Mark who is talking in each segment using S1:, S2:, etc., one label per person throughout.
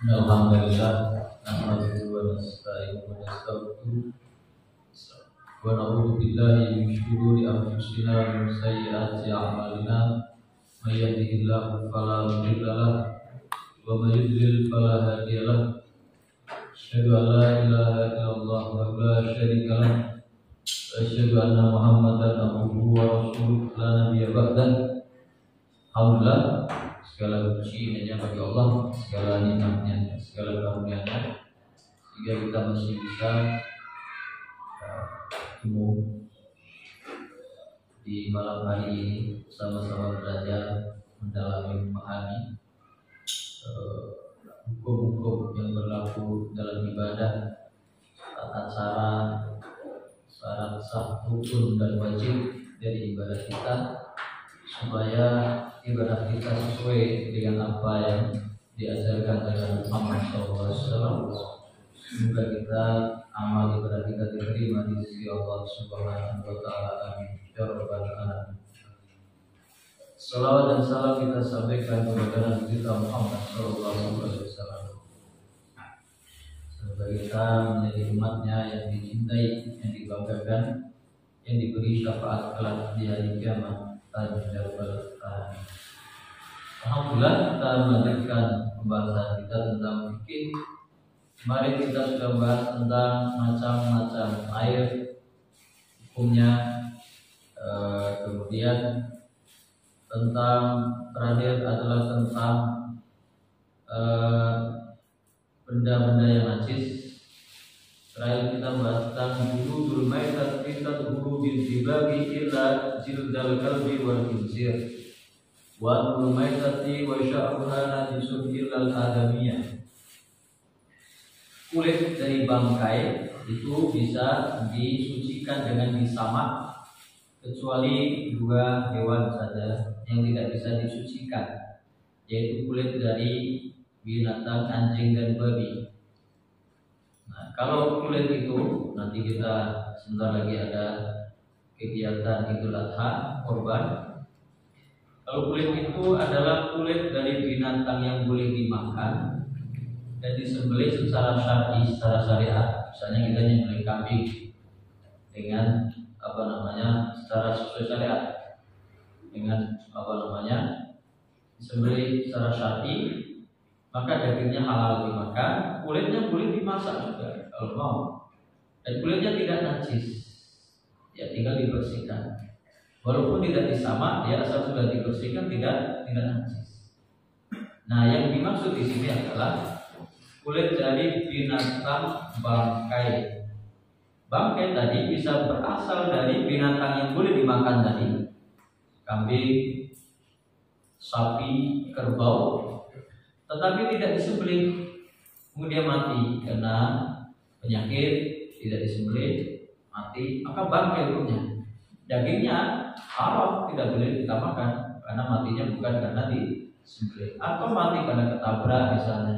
S1: Alhamdulillah, nahmaduhu wa nasta'inuhu wa nastaghfiruh wa na'udzu billahi min shururi anfusina wa min sayyiati a'malina. May yahdihillahu fala mudilla lahu wa may yudlil fala hadiya lahu. Asyhadu an la ilaha illallah wa la syarika lahu wa asyhadu anna Muhammadan abduhu wa rasuluh la nabiyya ba'dahu. Alhamdulillah, segala puji hanya bagi Allah, segala nikmatnya, segala karunia-Nya, sehingga kita masih bisa bertemu di malam hari ini sama-sama belajar mendalami memahami hukum-hukum yang berlaku dalam ibadah, tata cara, syarat sah, rukun dan wajib dari ibadah kita, supaya ibadah kita sesuai dengan apa yang diajarkan oleh Muhammad SAW. Semoga kita amal ibadah kita diterima di sisi Allah Subhanahu wa Ta'ala. Amin ya rabbal alamin. Salawat dan salam kita sampaikan kepada Nabi kita Muhammad SAW, semoga kita menjadi umatnya yang dicintai, yang dibanggakan, yang diberi syafaat kelak di hari kiamat. Alhamdulillah, kita melanjutkan pembahasan kita tentang fikih. Kemarin kita sudah membahas tentang macam-macam air, hukumnya, kemudian tentang terakhir adalah tentang benda-benda yang najis. Terakhir kita bahas tentang juludul maitat tadhuru bil dibagi illa jildal kalbi wal khinzir wa al maitati wa sya'ruha najisun illa al adamiyah. Kulit dari bangkai itu bisa disucikan dengan disamak, kecuali dua hewan saja yang tidak bisa disucikan, yaitu kulit dari binatang anjing dan babi. Nah, kalau kulit itu nanti kita sebentar lagi ada kegiatan Idul Adha, kurban. Kalau kulit itu adalah kulit dari binatang yang boleh dimakan dan disembelih secara syar'i, secara syariat. Misalnya kita nyembelih kambing dengan secara sesuai syariat, dengan disembelih secara syar'i, maka dagingnya halal dimakan, kulitnya boleh dimasak juga kalau mau, dan kulitnya tidak najis, ya tinggal dibersihkan. Walaupun tidak disamak, ya asal sudah dibersihkan tidak najis. Nah, yang dimaksud di sini adalah kulit dari binatang bangkai. Bangkai tadi bisa berasal dari binatang yang boleh dimakan tadi, kambing, sapi, kerbau, tetapi tidak disembelih, kemudian mati karena penyakit, tidak disembelih, mati, maka bangkai hukumnya. Dagingnya haram, tidak boleh kita makan karena matinya bukan karena disembelih, atau mati karena ketabrak misalnya,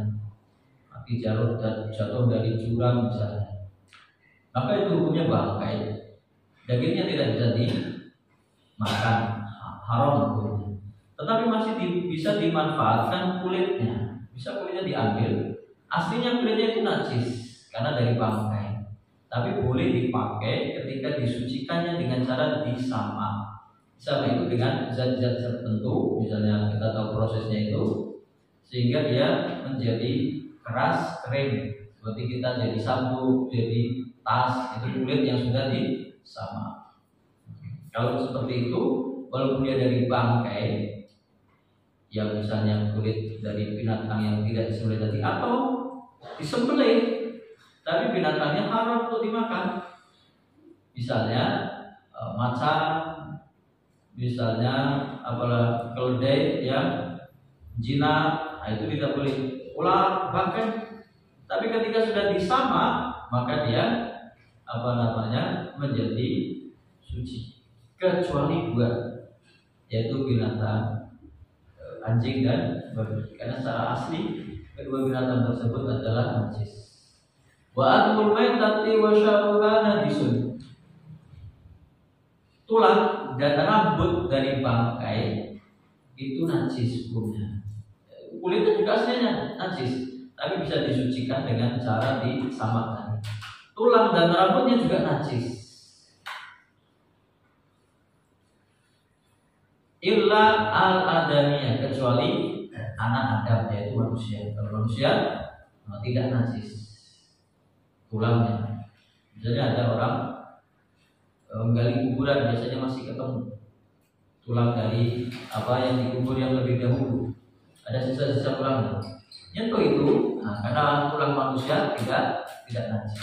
S1: mati jatuh dari jurang misalnya, maka itu hukumnya bangkai. Dagingnya tidak bisa dimakan, haram hukumnya. Tetapi masih bisa dimanfaatkan kulitnya, bisa kulitnya diambil. Aslinya kulitnya itu najis karena dari bangkai, tapi boleh dipakai ketika disucikannya dengan cara disamak. Disamak itu dengan zat-zat tertentu, misalnya kita tahu prosesnya itu, sehingga dia menjadi keras, kering. Seperti kita jadi sabuk, jadi tas, itu kulit yang sudah disamak. Kalau seperti itu, walaupun dia dari bangkai, yang misalnya kulit dari binatang yang tidak disembelih tadi, atau disembelih tapi binatangnya haram untuk dimakan, misalnya macan, misalnya keledai yang jinak, itu tidak boleh. Ular bahkan, tapi ketika sudah disamak maka dia menjadi suci, kecuali dua, yaitu binatang anjing dan babi, karena secara asli kedua binatang tersebut adalah najis. Wa akul maitati wa sya'ruha najisun. Tulang dan rambut dari bangkai itu najis hukumnya. Kulitnya juga aslinya najis, tapi bisa disucikan dengan cara disamakan. Tulang dan rambutnya juga najis. Illa al-adamiyah, kecuali anak Adam, yaitu manusia. Kalau manusia tidak najis tulangnya. Misalnya ada orang menggali kuburan, biasanya masih ketemu tulang dari apa yang dikubur yang lebih dahulu. Ada sisa-sisa tulangnya. Nyentuh itu, karena tulang manusia tidak najis.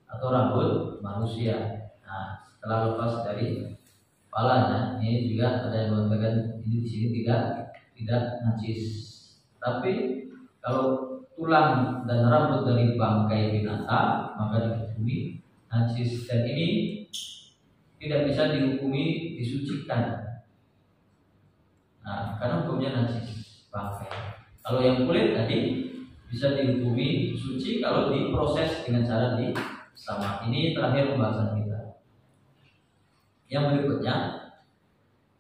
S1: Atau rambut manusia. Nah, setelah lepas dari kepalanya, ini juga ada yang mengatakan ini di sini tidak najis. Tapi kalau tulang dan rambut dari bangkai binatang maka dihukumi najis, dan ini tidak bisa dihukumi disucikan. Nah, karena hukumnya najis bangkai. Kalau yang kulit tadi bisa dihukumi suci kalau diproses dengan cara sama. Ini terakhir pembahasan kita. Yang berikutnya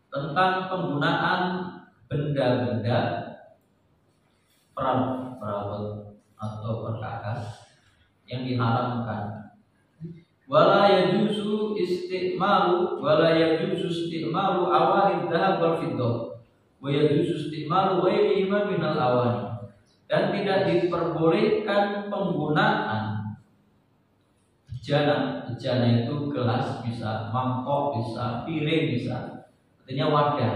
S1: tentang penggunaan benda-benda perabot atau perkakas yang diharamkan. Wala yajuzu istimalu awani dzahab wal fiddah wa yajuzu istimalu ghairihima minal awani, dan tidak diperbolehkan penggunaan bejana. Bejana itu gelas, bisa mangkok, bisa piring, bisa artinya wadah.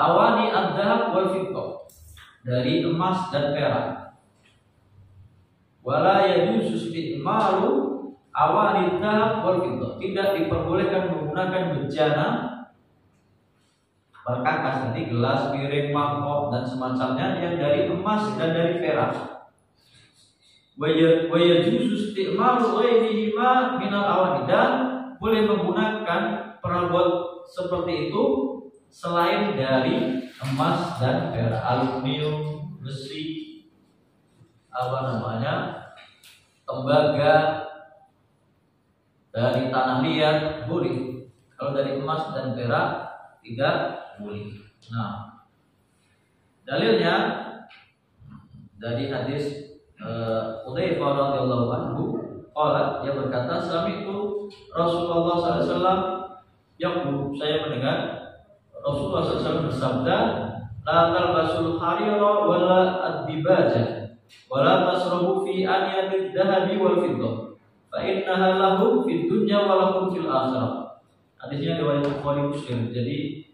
S1: Awani adzahab wal fiddah, dari emas dan perak. Wala yajuzu istimalu awani dzahab wal fiddah, tidak diperbolehkan menggunakan bejana perkakas, tadi gelas, piring, mangkok dan semacamnya yang dari emas dan dari perak. Wa yajuzu istimalu ghairihima minal awani, dan boleh menggunakan perabot seperti itu selain dari emas dan perak, aluminium, besi, tembaga, dari tanah liat boleh. Kalau dari emas dan perak tidak boleh. Nah, dalilnya dari hadis Hudzaifah radhiyallahu anhu, qala, dia berkata, sami'tu Rasulullah sallallahu alaihi wasallam yaqulu, saya mendengar Rasulullah sallallahu alaihi wasallam bersabda, la talbasul harira wala ad-dibaja wala tasrabu fi aniyatid dhahabi wal fiddah fa innaha lahum fid dunya wa lakum fil akhirah. Hadisnya riwayat Bukhari Muslim. Jadi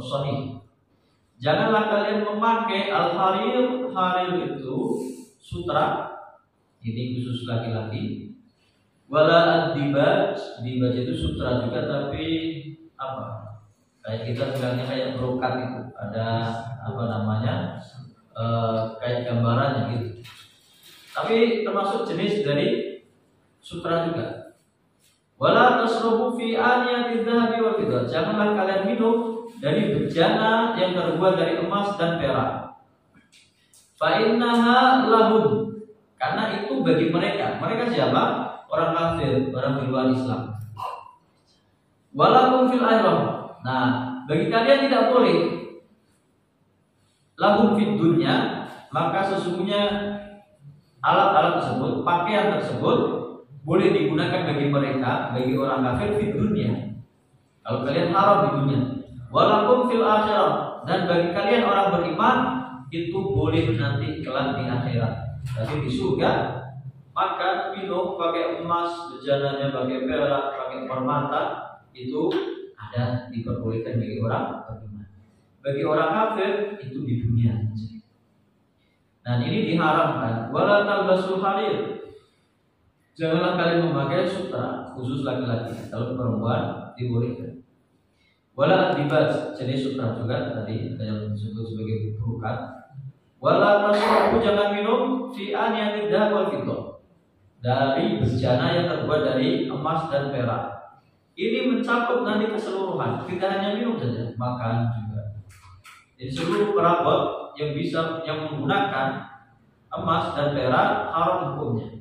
S1: sahih. Janganlah kalian memakai al-harir. Harir itu sutra, ini khusus laki-laki. Wala ad-dibaj, dibaj itu sutra juga, tapi apa? Kayak kita bilangnya kayak brokat itu, ada kayak gambarannya gitu. Tapi termasuk jenis dari sutra juga. Wala tasrabu fi aniyatidz dzahabi wal fiddah, janganlah kalian minum dari bejana yang terbuat dari emas dan perak. Fa innaha lahum, karena itu bagi mereka. Mereka siapa? Orang kafir, orang di luar Islam. Walakum fil akhirah. Nah, bagi kalian tidak boleh. Lahum fid dunya, maka sesungguhnya alat-alat tersebut, pakaian tersebut boleh digunakan bagi mereka, bagi orang kafir fid dunya. Kalau kalian haram di dunia. Walakum fil akhirah, dan bagi kalian orang beriman itu boleh nanti kelak di akhirat. Tapi di surga maka minum pakai emas, bejananya pakai perak, pakai permata, itu ada diperbolehkan bagi orang beriman. Bagi orang kafir itu di dunia. Nah, ini diharamkan. Wala talbasul harir, janganlah kalian memakai sutra, khusus laki-laki. Kalau perempuan dibolehkan. Wala dibas, jenis sutra juga tadi yang disebut sebagai brokat. Wala tasrabu, jangan minum fi aniyatid dzahab wal fiddah, dari bejana yang terbuat dari emas dan perak. Ini mencakup nanti keseluruhan, tidak hanya minum saja, makan juga. Jadi seluruh perabot yang menggunakan emas dan perak haram hukumnya.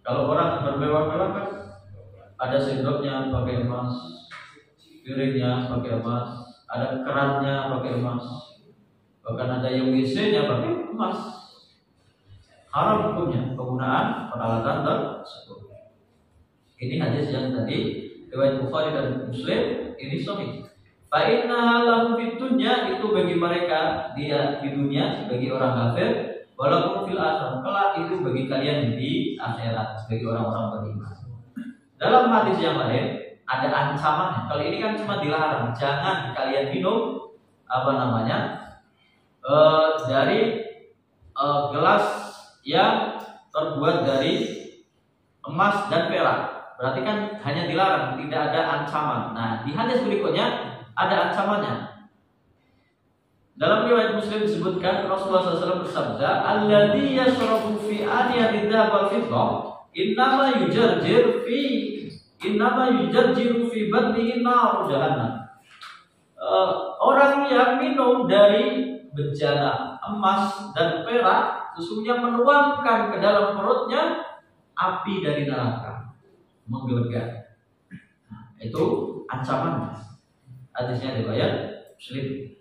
S1: Kalau orang bermewah-mewah kan ada sendoknya pakai emas, piringnya pakai emas, ada kerannya pakai emas. bahkan ada yang WC-nya pakai emas. Haram hukumnya penggunaan peralatan tersebut. Ini hadis yang tadi riwayat Bukhari dan Muslim, ini sahih. Fa inna lahum fid dunya, itu bagi mereka dia di dunia bagi orang kafir, walaupun fil akhirah, kelak itu bagi kalian di akhirat sebagai orang-orang beriman. Dalam hadis yang lain ada ancamannya. Kalau ini kan cuma dilarang, jangan kalian minum dari gelas yang terbuat dari emas dan perak. Berarti kan hanya dilarang, tidak ada ancaman. Nah, di hadis berikutnya ada ancamannya. Dalam riwayat Muslim disebutkan Rasulullah SAW bersabda, "Alladzi yashrabu fi aniyati dzahab wal fiddah, innama yujarjiru fi batnihi nar jahannam." Orang yang minum dari bejana emas dan perak sesungguhnya menuangkan ke dalam perutnya api dari neraka, menggelegar. Nah, itu ancaman. Hadisnya riwayat Muslim.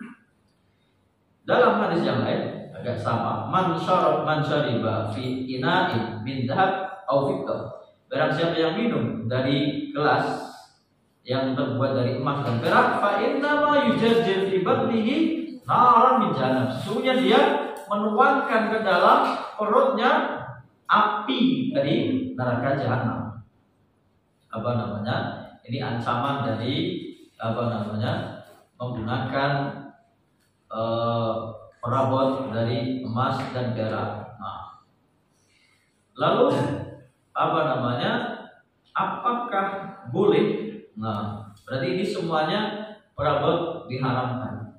S1: Dalam hadis yang lain agak sama, man syariba fi ina'in min dhahab aw fiddah. Barang siapa yang minum dari gelas yang terbuat dari emas dan perak, fa inna ma yujarjir fi batnihi naran min jahannam. Sesungguhnya dia menuangkan ke dalam perutnya api dari neraka jahanam. Ini ancaman dari menggunakan perabot dari emas dan perak. Nah, lalu apakah boleh? Nah, berarti ini semuanya perabot diharamkan.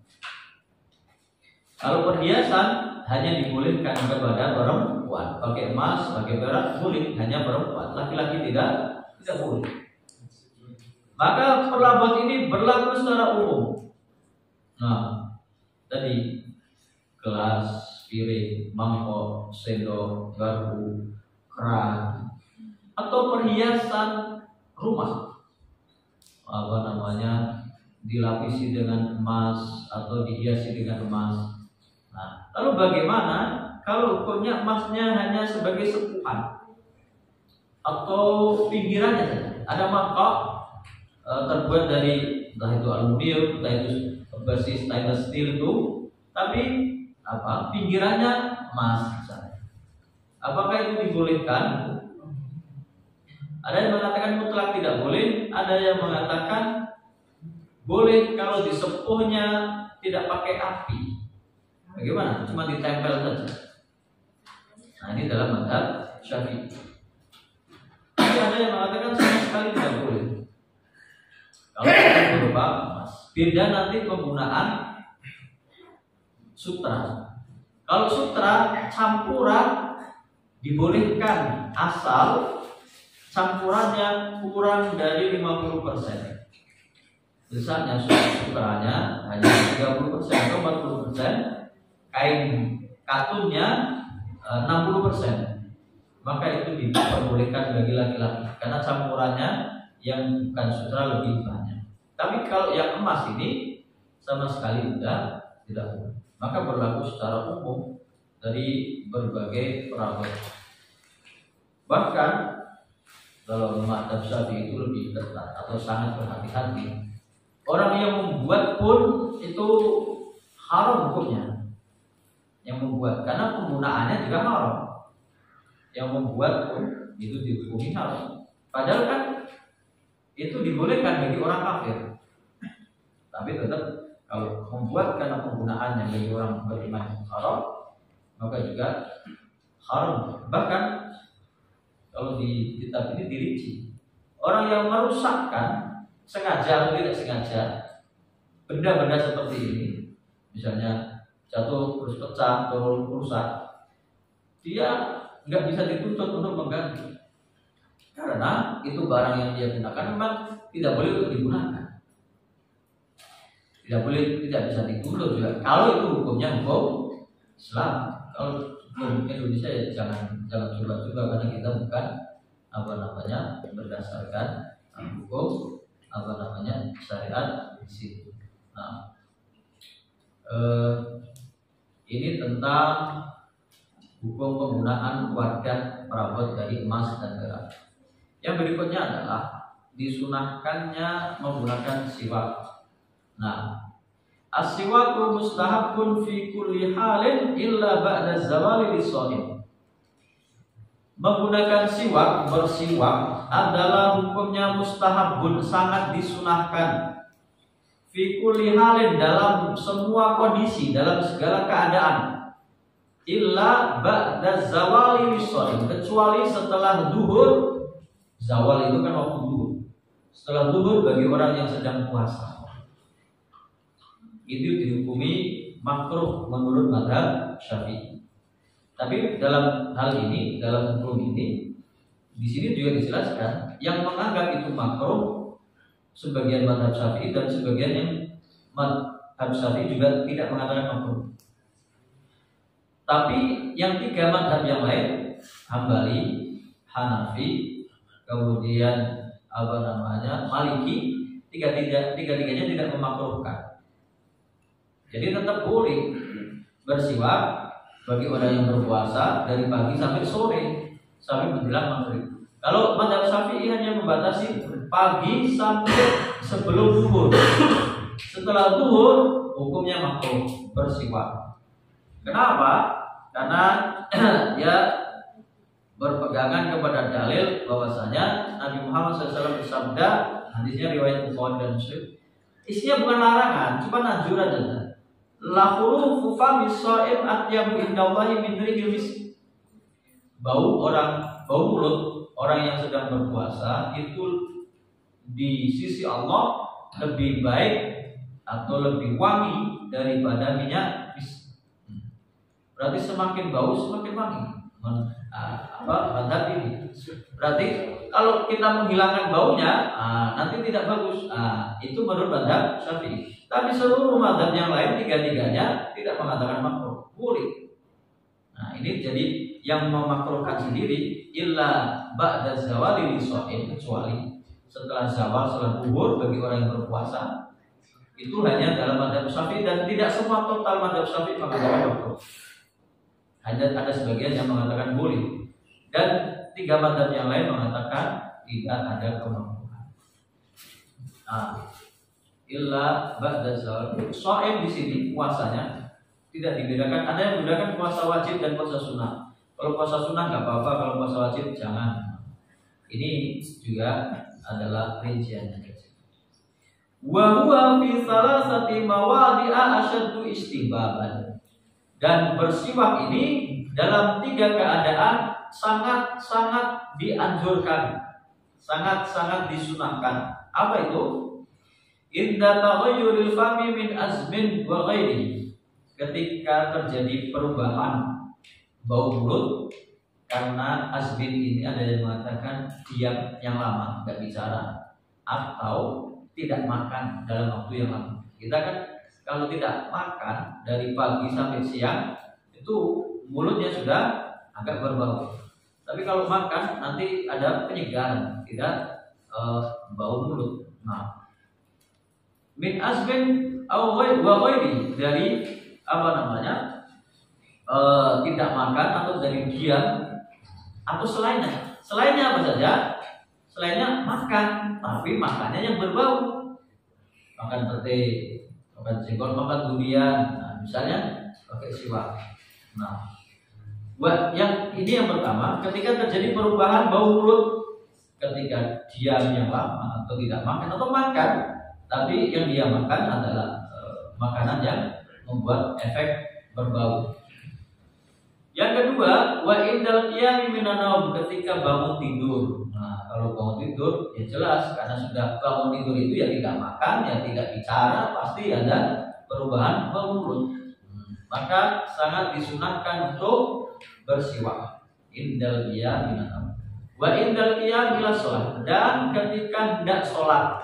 S1: Kalau perhiasan hanya dibolehkan kepada perempuan, pakai emas, pakai perak boleh, hanya perempuan, laki-laki tidak boleh. Maka perabot ini berlaku secara umum. Nah, tadi gelas, piring, mangkok, sendok, garpu, keran, atau perhiasan rumah, dilapisi dengan emas atau dihiasi dengan emas. Nah, lalu bagaimana kalau hukumnya emasnya hanya sebagai sepuhan atau pinggirannya saja? Ada mangkok terbuat dari entah itu aluminium, entah itu berbasis stainless steel itu, tapi pinggirannya emas misalnya. Apakah itu dibolehkan? Ada yang mengatakan mutlak tidak boleh, ada yang mengatakan boleh kalau disepuhnya tidak pakai api. Bagaimana? Cuma ditempel saja. Nah, ini dalam mazhab Syafi'i. Ada yang mengatakan sama sekali tidak boleh. Kalau berupa emas, beda nanti penggunaan sutra. Kalau sutra campuran dibolehkan asal campurannya kurang dari 50%. Misalnya sutranya hanya 30% atau 40%, kain katunnya 60%, maka itu diperbolehkan bagi laki-laki karena campurannya yang bukan sutra lebih banyak. Tapi kalau yang emas ini sama sekali tidak boleh. Maka berlaku secara umum dari berbagai perabot. Bahkan kalau mazhab Syafi'i itu lebih ketat atau sangat berhati-hati. Orang yang membuat pun itu haram hukumnya. Yang membuat, karena penggunaannya juga haram. Yang membuat pun itu dihukumi haram. Padahal kan itu dibolehkan bagi orang kafir. Tapi tetap kalau membuat karena penggunaannya bagi orang beriman haram, maka juga haram. Bahkan kalau di kitab ini dirinci, orang yang merusakkan sengaja atau tidak sengaja benda-benda seperti ini, misalnya jatuh terus pecah atau rusak, dia nggak bisa dituntut untuk mengganti karena itu barang yang dia gunakan memang tidak boleh untuk digunakan, tidak bisa dituntut juga. Kalau itu hukumnya hukum Islam. Kalau hukum Indonesia ya jangan coba-coba karena kita bukan berdasarkan hukum syariat di situ. Nah, Ini tentang hukum penggunaan wadah perabot dari emas dan perak. Yang berikutnya adalah disunahkannya menggunakan siwak. Nah, as-siwaku mustahabun fi kulli halin illa ba'da zawali lis-shaim. Menggunakan siwak, bersiwak adalah hukumnya mustahabun, sangat disunahkan. Fi kulli halin, dalam semua kondisi, dalam segala keadaan. Illa ba'da zawali lis-shaim, kecuali setelah duhur. Zawal itu kan waktu duhur. Setelah duhur bagi orang yang sedang puasa, itu dihukumi makruh menurut mazhab Syafi'i. Tapi dalam hal ini, dalam hukum ini, di sini juga dijelaskan yang menganggap itu makruh sebagian mazhab Syafi'i dan sebagian yang mazhab Syafi'i juga tidak mengatakan makruh. Tapi yang tiga mazhab yang lain, Hambali, Hanafi, kemudian Maliki, tiga-tiganya tidak memakruhkan. Jadi tetap boleh bersiwak bagi orang yang berpuasa dari pagi sampai sore, sampai menjelang maghrib. Kalau mazhab Syafi'i hanya membatasi pagi sampai sebelum zuhur. Setelah zuhur hukumnya makruh bersiwak. Kenapa? Karena ya berpegangan kepada dalil bahwasanya Nabi Muhammad SAW bersabda, hadisnya riwayat Bukhari dan Muslim, isinya bukan larangan, cuma anjuran saja. La khurufu fami shaim atyabu indallahi min rihil misk. Bau mulut orang yang sedang berpuasa itu di sisi Allah lebih baik atau lebih wangi daripada minyak misk. Berarti semakin bau semakin wangi. Mazhab ini. Berarti kalau kita menghilangkan baunya, nanti tidak bagus. Itu menurut mazhab Syafi'i. Tapi seluruh mazhab yang lain tiga-tiganya tidak mengatakan makruh, boleh. Nah, ini jadi yang memakruhkan sendiri illa ba'da zawali lis-shaim, kecuali setelah zawal, setelah zuhur bagi orang yang berpuasa. Itu hanya dalam mazhab Syafi'i dan tidak semua total mazhab Syafi'i mengatakan makruh. Hanya ada sebagian yang mengatakan boleh. Dan tiga mazhab yang lain mengatakan tidak ada kemakruhan. Illa ba'da zawal. Shaim di sini puasanya tidak dibedakan. Ada yang membedakan puasa wajib dan puasa sunnah. Kalau puasa sunnah nggak apa-apa, kalau puasa wajib jangan. Ini juga adalah rinciannya. Wa huwa fi salasati mawadi'a asyaddu istihbaban. Dan bersiwak ini dalam tiga keadaan sangat-sangat dianjurkan, sangat-sangat disunahkan. Apa itu? Inda taghayyuril fami min azmin wa ghairi. Ketika terjadi perubahan bau mulut karena azmin ini ada yang mengatakan diam yang lama, tidak bicara, atau tidak makan dalam waktu yang lama. Kita kan kalau tidak makan dari pagi sampai siang itu mulutnya sudah agak berbau. Tapi kalau makan nanti ada penyegaran, tidak bau mulut. Nah, min azmin au ghairi, dari tidak makan atau dari diam atau selainnya. Selainnya apa saja? Selainnya makan, tapi makannya yang berbau. Makan pete, makan jengkol, makan durian. Nah, misalnya pakai siwak. Nah, yang pertama, ketika terjadi perubahan bau mulut, ketika diam yang lama atau tidak makan atau makan, tapi yang dia makan adalah makanan yang membuat efek berbau. Yang kedua, wa indal qiyami minan naum, ketika bangun tidur. Nah, kalau bangun tidur ya jelas, karena sudah bangun tidur itu ya tidak makan, ya tidak bicara, pasti ada perubahan bau mulut. Maka sangat disunahkan untuk bersiwak. Indal qiyami minan naum. Wa indal qiyami ila shalah, dan ketika hendak sholat.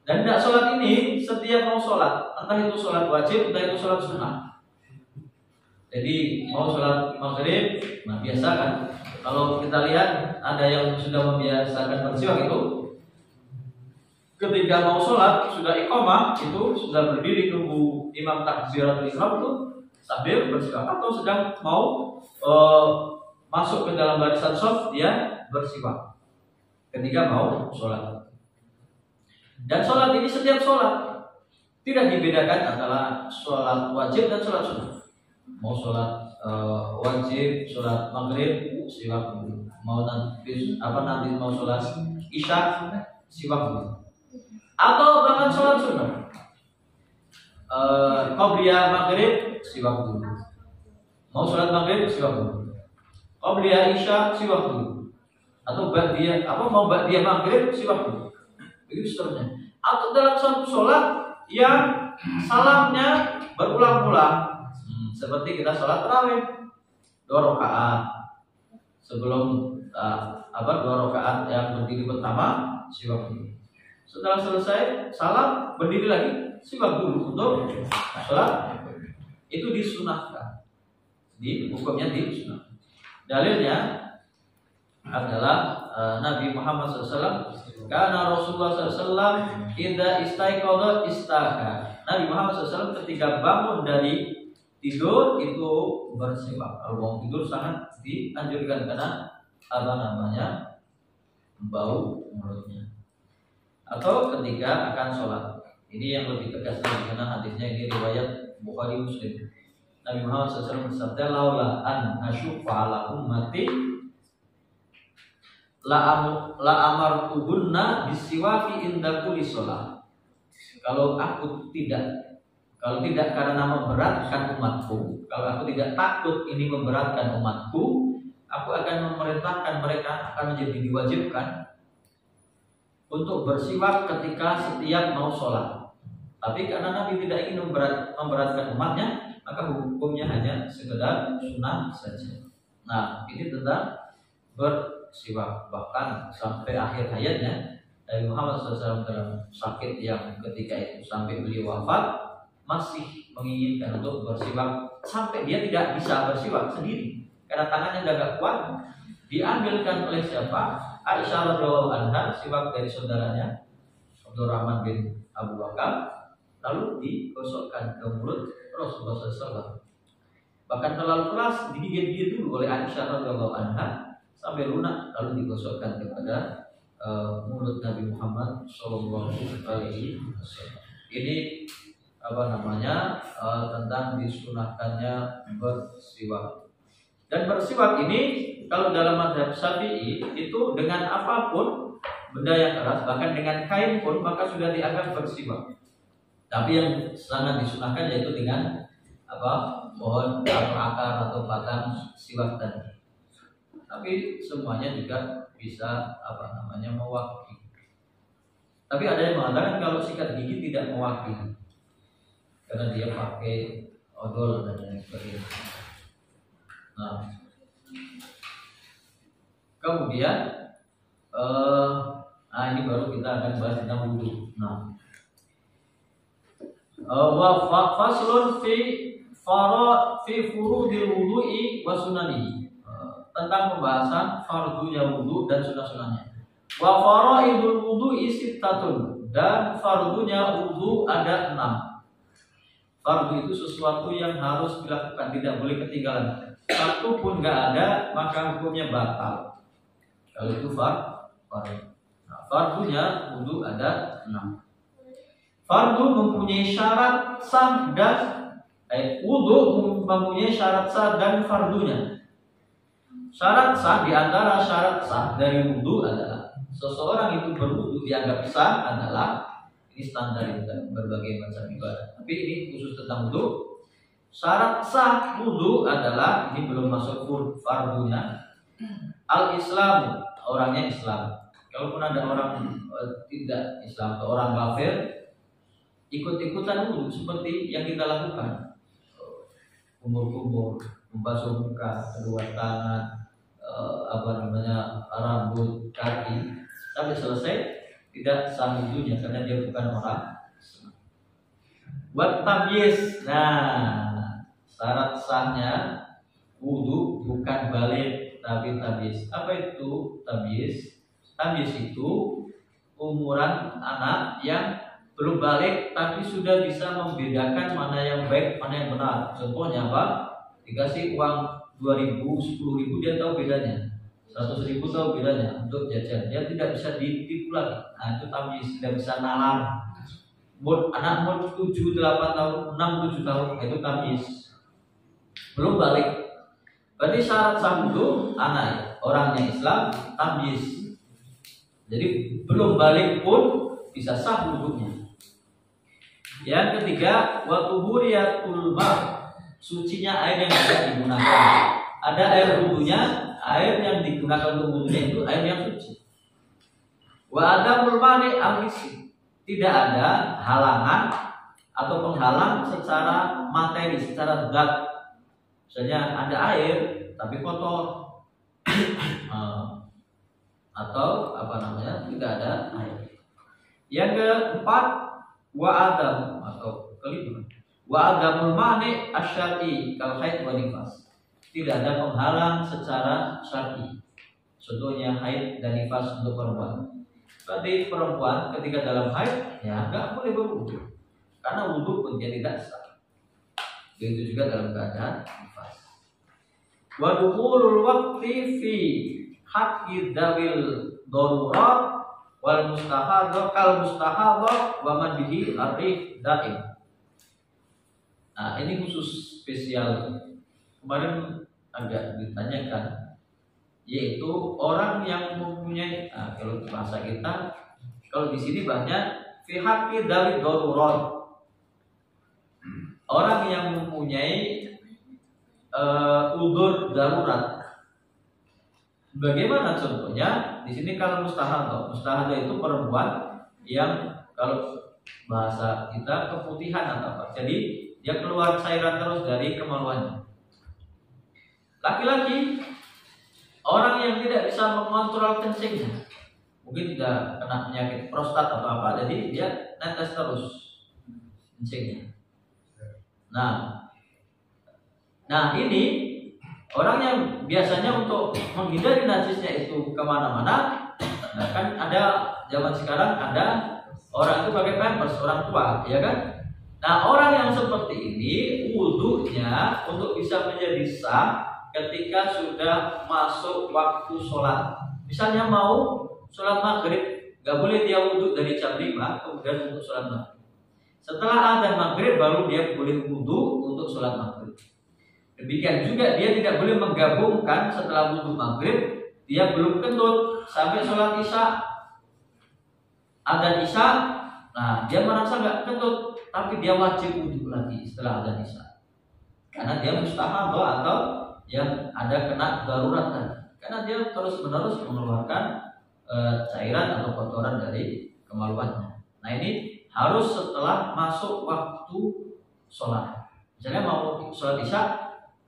S1: Dan tidak sholat ini setiap mau sholat, entah itu sholat wajib, entah itu sholat sunnah. Jadi mau sholat maghrib, nah biasa kan. Kalau kita lihat ada yang sudah membiasakan bersiwak itu, ketika mau sholat sudah iqamah itu sudah berdiri tunggu imam takbiratul ihram itu sambil bersiwak, atau sedang mau masuk ke dalam barisan shaf dia bersiwak ketika mau sholat. Dan sholat ini setiap sholat tidak dibedakan antara sholat wajib dan sholat sunnah. Mau sholat wajib, sholat maghrib, siwak dulu. Mau nanti mau sholat isya, siwak dulu. Atau bahkan sholat sunnah, qabliyah maghrib, siwak dulu. Mau sholat maghrib, siwak dulu. Qabliyah isya, siwak dulu. Atau mau ba'diyah maghrib, siwak dulu. Begitu seterusnya. Atau dalam satu sholat yang salamnya berulang-ulang, seperti kita sholat tarawih 2 rakaat sebelum 2 rakaat yang berdiri pertama siwak dulu. Setelah selesai salam berdiri lagi siwak dulu untuk sholat. Itu disunahkan, hukumnya disunahkan. Dalilnya adalah Nabi Muhammad SAW, karena Rasulullah SAW idza istaiqadha istaka. Nabi Muhammad SAW ketika bangun dari tidur itu bersiwak. Kalau bangun tidur sangat dianjurkan karena bau mulutnya. Atau ketika akan sholat. Ini yang lebih tegas lagi karena hadisnya ini riwayat Bukhari Muslim. Nabi Muhammad SAW bersabda, laula an asyuffa ala ummati la amartuhunna bisiwaki inda kulli shalah. Kalau tidak karena memberatkan umatku, kalau aku tidak takut ini memberatkan umatku, aku akan memerintahkan mereka, akan menjadi diwajibkan untuk bersiwak ketika setiap mau sholat. Tapi karena Nabi tidak ingin memberatkan umatnya, maka hukumnya hanya sekedar sunnah saja. Nah, ini tentang bersiwak. Bahkan sampai akhir hayatnya Nabi Muhammad SAW dalam sakit yang ketika itu sampai beliau wafat masih menginginkan untuk bersiwak, sampai dia tidak bisa bersiwak sendiri karena tangannya udah gak kuat. Diambilkan oleh siapa? Aisyah radhiyallahu anha, siwak dari saudaranya Abdurrahman bin Abu Bakar, lalu digosokkan ke mulut Rasulullah SAW. Bahkan terlalu keras digigit-gigit dulu oleh Aisyah radhiyallahu anha sampai lunak, lalu digosokkan kepada mulut Nabi Muhammad Shallallahu Alaihi Wasallam. Ini tentang disunahkannya bersiwak. Dan bersiwak ini kalau dalam mazhab Syafi'i itu dengan apapun benda yang keras, bahkan dengan kain pun maka sudah dianggap bersiwak. Tapi yang sangat disunahkan yaitu dengan pohon atau akar atau batang siwak tadi. Tapi semuanya juga bisa mewakili. Tapi ada yang mengatakan kalau sikat gigi tidak mewakili karena dia pakai odol dan lain sebagainya. Nah, kemudian ini baru kita akan bahas tentang wudu. Nah, wa faslun fi furudil wudu'i wa sunanihi, tentang pembahasan fardunya wudu dan sunah-sunahnya. Wa faraidul wudu'i sittatun, dan fardunya wudu ada 6. Fardu itu sesuatu yang harus dilakukan, tidak boleh ketinggalan. Satu pun nggak ada maka hukumnya batal. Kalau itu fardu. Nah, fardunya wudu ada 6. Fardu mempunyai syarat sah dan wudu mempunyai syarat sah dan fardunya. Syarat sah, di antara syarat sah dari wudu adalah seseorang itu berwudu dianggap sah adalah, ini standar berbagai macam ibadah, tapi ini khusus tentang wudu. Syarat sah wudu adalah, ini belum masuk fardunya, al-Islam, orangnya Islam. Kalaupun ada orang tidak Islam atau orang kafir ikut-ikutan wudu seperti yang kita lakukan, kumur-kumur, membasuh muka, kedua tangan, rambut, kaki, sampai selesai tidak sah wudunya karena dia bukan orang Islam. Buat tabyis, nah syarat sahnya wudu bukan balik tapi tabyis. Apa itu tabyis? Tabyis itu umuran anak yang belum balik tapi sudah bisa membedakan mana yang baik, mana yang benar. Contohnya apa? Dikasih uang 2.000, 10.000 dia tahu bedanya. 100.000 tahu bedanya untuk jajan. Dia tidak bisa ditipu lagi. Nah, itu tamyiz, tidak bisa nalar. Anak umur 7, 8 tahun, 6, 7 tahun itu tamyiz. Belum balik. Berarti syarat sah wudu anak orangnya Islam tamyiz. Jadi belum balik pun bisa sah wudunya. Yang ketiga, wa tuhuriyatul ma', sucinya air yang tidak digunakan. Ada air wudunya, air yang digunakan untuk wudunya itu air yang suci. Wa adamul mani al-hissi, tidak ada halangan atau penghalang secara materi, secara zat. Misalnya ada air tapi kotor, atau apa namanya tidak ada air. Yang keempat, wa adam atau kelima, wa adamul mani asyari kal haid wa nifas, tidak ada penghalang secara syar'i. Contohnya haid dan nifas untuk perempuan. Berarti perempuan ketika dalam haid ya nggak boleh berwudu, karena wudu pun dia tidak sah. Begitu juga dalam keadaan nifas. Wa dukhulul waqti fi haqqi dzawil darurat wal mustahadha kal mustahadha wa man bihi arif daim. Nah, ini khusus spesial. Kemarin agak ditanyakan, yaitu orang yang mempunyai, kalau bahasa kita, kalau di sini banyak fi haqqi dzawil darurat, orang yang mempunyai udzur darurat. Bagaimana contohnya? Di sini kalau mustahadha itu perempuan yang kalau bahasa kita keputihan atau apa. Jadi dia keluar cairan terus dari kemaluannya. Laki-laki, orang yang tidak bisa mengontrol kencingnya, mungkin tidak kena penyakit prostat atau apa, jadi dia netes terus kencingnya. Nah ini orang yang biasanya untuk menghindari najisnya itu kemana-mana. Nah, kan ada zaman sekarang ada orang itu pakai pampers, orang tua, ya kan? Nah, orang yang seperti ini wudunya untuk bisa menjadi sah ketika sudah masuk waktu sholat. Misalnya mau sholat maghrib, nggak boleh dia wudu dari jam 5 kemudian untuk sholat maghrib. Setelah azan maghrib baru dia boleh wudu untuk sholat maghrib. Demikian juga dia tidak boleh menggabungkan setelah wudu maghrib, dia belum kentut sampai sholat isya, azan isya. Nah, dia merasa nggak kentut, tapi dia wajib wudu lagi setelah azan isya, karena dia mustahadha atau yang ada kena darurat tadi, karena dia terus menerus mengeluarkan cairan atau kotoran dari kemaluannya. Nah, ini harus setelah masuk waktu sholat. Misalnya mau sholat isya,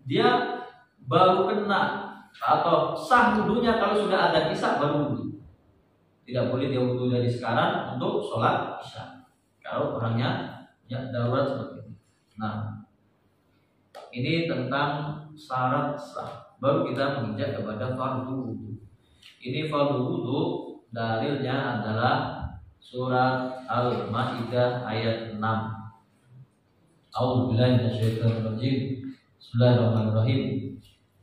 S1: dia baru kena atau sah wudunya kalau sudah ada isya baru wudu. Tidak boleh dia wudu dari sekarang untuk sholat isya kalau orangnya ya darurat seperti ini. Nah, ini tentang syarat sah. Baru kita menginjak kepada fardu wudu. Ini fardu wudu dalilnya adalah surat Al-Maidah ayat 6. A'udzubillahi minasyaitonir rajim. Bismillahirrahmanirrahim.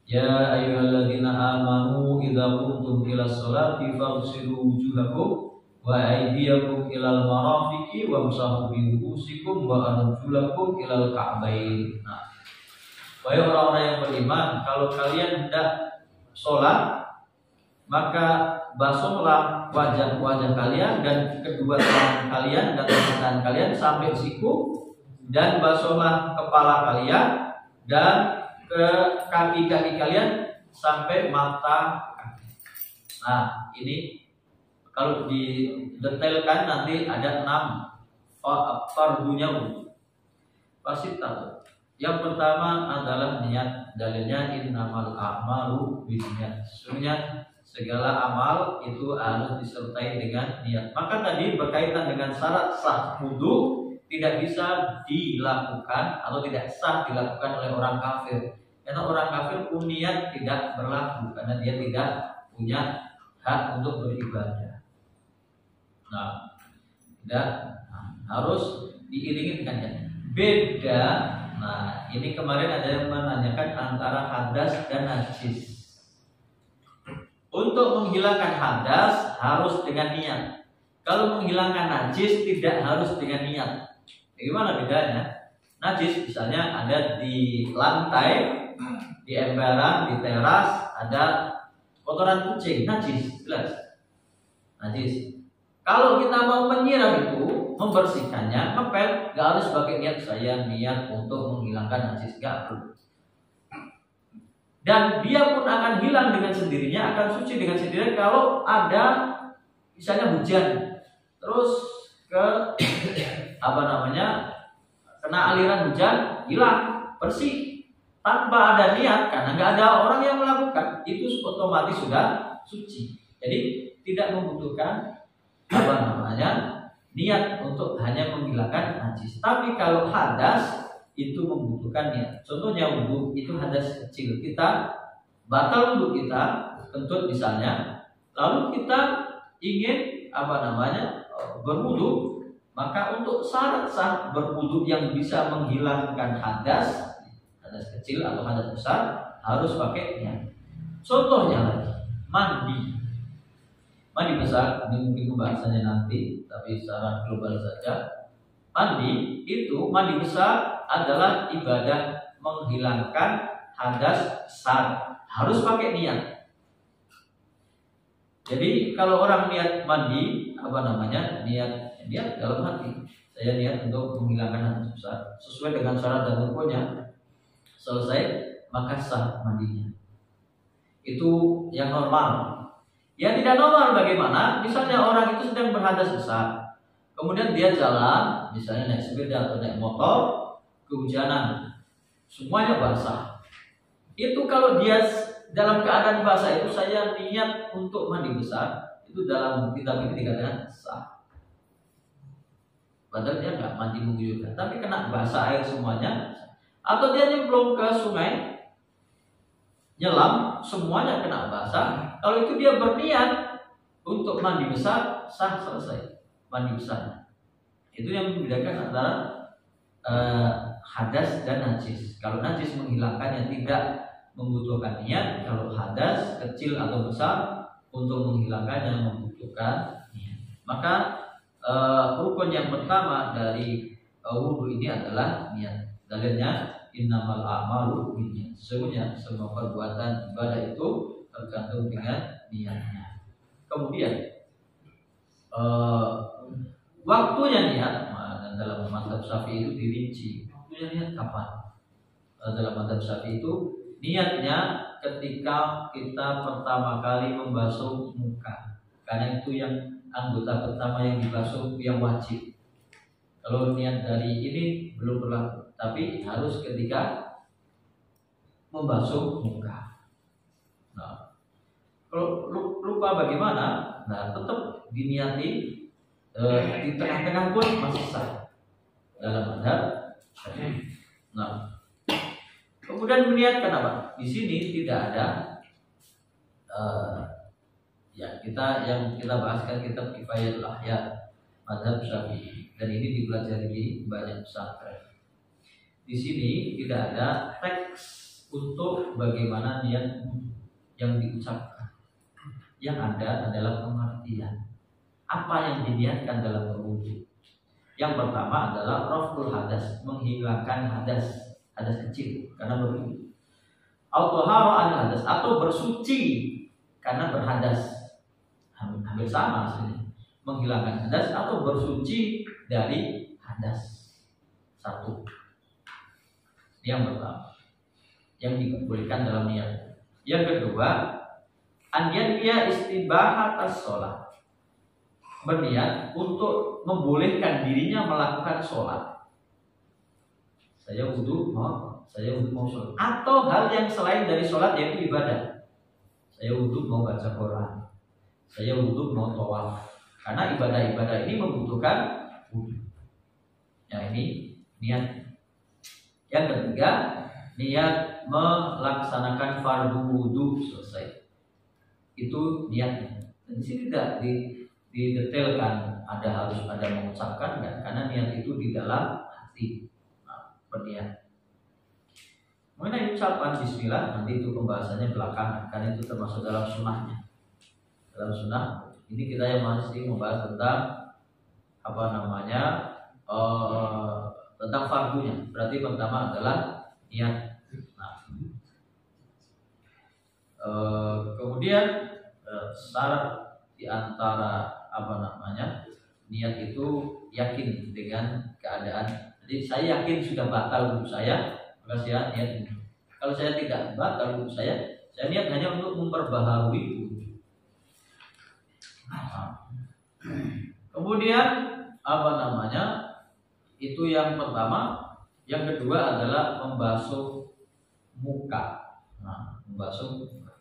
S1: Ya ayyuhalladzina amanu idza qumtum ilas sholati faghsilu wujuhakum wa aydiyakum ilal marafiqi wamsahu bi ru'usikum wa arjulakum ilal ka'bain. Nah, wahai orang-orang yang beriman, kalau kalian hendak sholat, maka basuhlah wajah-wajah kalian dan kedua tangan kalian dan tangan kalian sampai siku, dan basuhlah kepala kalian dan ke kaki-kaki kalian sampai mata kaki. Nah, ini kalau didetailkan nanti ada 6 fardunya wudu. Pasti tahu. Yang pertama adalah niat. Dalilnya innamal a'malu binniyat. Sesungguhnya segala amal itu harus disertai dengan niat. Maka tadi berkaitan dengan syarat sah wudu tidak bisa dilakukan atau tidak sah dilakukan oleh orang kafir. Karena orang kafir pun niat tidak berlaku karena dia tidak punya hak untuk beribadah. Nah, tidak harus diiringi dengan niat. Beda. Nah, ini kemarin ada yang menanyakan antara hadas dan najis. Untuk menghilangkan hadas harus dengan niat. Kalau menghilangkan najis tidak harus dengan niat. Bagaimana bedanya? Najis misalnya ada di lantai, di emperan, di teras ada kotoran kucing, najis, jelas. Najis. Kalau kita mau menyiram itu, membersihkannya, ngepel, nggak harus pakai niat saya niat untuk menghilangkan najis, nggak perlu. Dan dia pun akan hilang dengan sendirinya, akan suci dengan sendirinya kalau ada misalnya hujan, terus ke kena aliran hujan, hilang, bersih tanpa ada niat karena nggak ada orang yang melakukan, itu otomatis sudah suci. Jadi tidak membutuhkan niat untuk hanya menghilangkan najis. Tapi kalau hadas itu membutuhkan niat. Contohnya wudhu itu hadas kecil, kita batal wudhu kita kentut misalnya, lalu kita ingin berwudhu, maka untuk syarat sah berwudhu yang bisa menghilangkan hadas kecil atau hadas besar harus pakai niat. Contohnya lagi mandi besar, ini mungkin pembahasannya nanti, tapi secara global saja. Mandi besar adalah ibadah menghilangkan hadas besar, harus pakai niat. Jadi kalau orang niat mandi, niat dalam hati, saya niat untuk menghilangkan hadas besar sesuai dengan syarat dan rukunnya, selesai maka sah mandinya. Itu yang normal. Yang tidak normal bagaimana? Misalnya orang itu sedang berhadas besar, kemudian dia jalan, misalnya naik sepeda atau naik motor, kehujanan, semuanya basah. Itu kalau dia dalam keadaan basah itu saya niat untuk mandi besar, itu dalam kitab ini dikatakan sah. Padahal dia nggak mandi mengguyurkan, tapi kena basah air semuanya. Atau dia nyemplung ke sungai, nyelam, semuanya kena basah. Kalau itu dia berniat untuk mandi besar, sah, selesai mandi besar. Itu yang membedakan antara hadas dan najis. Kalau najis menghilangkannya tidak membutuhkan niat, kalau hadas kecil atau besar untuk menghilangkannya membutuhkan niat. Maka rukun yang pertama dari wudhu ini adalah niat. Dalilnya innamal a'malu binniyat. Sesungguhnya semua perbuatan ibadah itu tergantung dengan niatnya. Kemudian waktunya niat, dan dalam mazhab Syafi'i itu dirinci. Waktunya niat kapan? Dalam mazhab Syafi'i itu niatnya ketika kita pertama kali membasuh muka, karena itu yang anggota pertama yang dibasuh yang wajib. Kalau niat dari ini belum berlaku, tapi harus ketika membasuh muka. Nah, kalau lupa bagaimana, nah tetap diniati di tengah-tengah pun masih sah dalam mazhab. Nah, kemudian meniatkan apa? Di sini tidak ada yang kita bahaskan kitab Kifayatul Ahya mazhab Syafi'i, dan ini dipelajari di banyak pesantren. Di sini tidak ada teks untuk bagaimana niat yang diucapkan. Yang ada adalah pengertian apa yang diniatkan dalam berwudu. Yang pertama adalah raf'ul hadas, menghilangkan hadas kecil karena berwudu. Au-taharah hadas, atau bersuci karena berhadas. Hampir sama hasilnya. Menghilangkan hadas atau bersuci dari hadas. Satu. Yang pertama, yang dibolehkan dalam niat. Yang kedua, an-yanwiya istibahat as-shalah, berniat untuk membolehkan dirinya melakukan sholat. Saya wudhu mau sholat, atau hal yang selain dari sholat yaitu ibadah. Saya wudhu mau baca Quran, saya wudhu mau tawaf, karena ibadah-ibadah ini membutuhkan wudhu. Yang ini niat. Yang ketiga, niat melaksanakan fardu wudhu selesai. Itu niatnya. Dan di sini tidak didetailkan harus ada mengucapkan enggak, karena niat itu di dalam hati. Nah, berniat. Mengenai ucapan bismillah nanti itu pembahasannya belakangan, karena itu termasuk dalam sunnahnya. Dalam sunnah ini kita yang masih membahas tentang tentang fardunya. Berarti pertama adalah niat. Nah, kemudian syarat di antara niat itu yakin dengan keadaan. Jadi saya yakin sudah batal wudhu saya, maka saya niat wudhu. Kalau saya tidak batal wudhu saya niat hanya untuk memperbaharui wudhu. Kemudian itu yang pertama. Yang kedua adalah membasuh muka. Nah, membasuh muka.